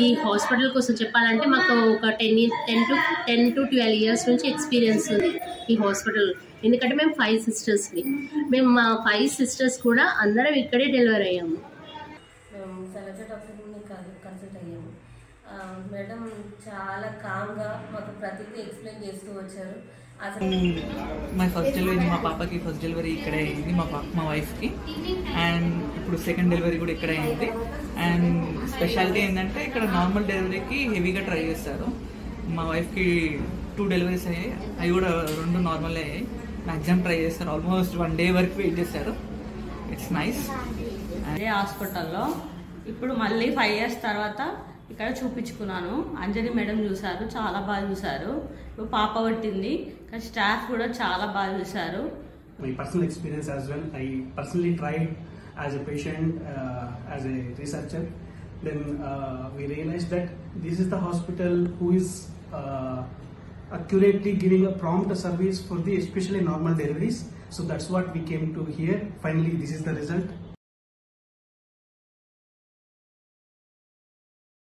ఈ హాస్పిటల్ కోసం చెప్పాలంటే మాకు ఒక 10 to 12 years నుంచి ఎక్స్పీరియన్స్ ఉంది ఈ హాస్పిటల్. ఎందుకంటే మేము 5 sisters. మేము మా 5 sisters కూడా అందరం ఇక్కడే డెలివరీ అయ్యాము. శైలజ డాక్టర్ని కన్సల్ట్ అయ్యాము. మేడం చాలా కామ్గా మాకు ప్రతిదీ ఎక్స్ప్లెయిన్ చేస్తూ వచ్చారు. మై ఫస్ట్ డెలివరీ, మా పాపకి ఫస్ట్ డెలివరీ ఇక్కడే అయింది, మా వైఫ్కి. అండ్ ఇప్పుడు సెకండ్ డెలివరీ కూడా ఇక్కడే అయింది. అండ్ స్పెషాలిటీ ఏంటంటే ఇక్కడ నార్మల్ డెలివరీకి హెవీగా ట్రై చేస్తారు. మా వైఫ్కి 2 డెలివరీస్ అయ్యాయి, అవి కూడా 2 నార్మల్ అయ్యాయి. మ్యాక్సిమం ట్రై చేస్తారు, ఆల్మోస్ట్ 1 day వరకు వెయిట్ చేశారు. It's nice. అదే హాస్పిటల్లో ఇప్పుడు మళ్ళీ 5 years తర్వాత ఇక్కడ చూపించుకున్నాను. అంజలి మేడం చూశారు, చాలా బాగా చూశారు. ఇప్పుడు పాప పట్టింది, కానీ స్టాఫ్ కూడా చాలా బాగా చూశారు. My personal experience as well, I personally tried as a patient, as a researcher. Then we realized that this is the hospital who is accurately giving a prompt service for the especially normal deliveries. So that's what we came to here. Finally, this is the result.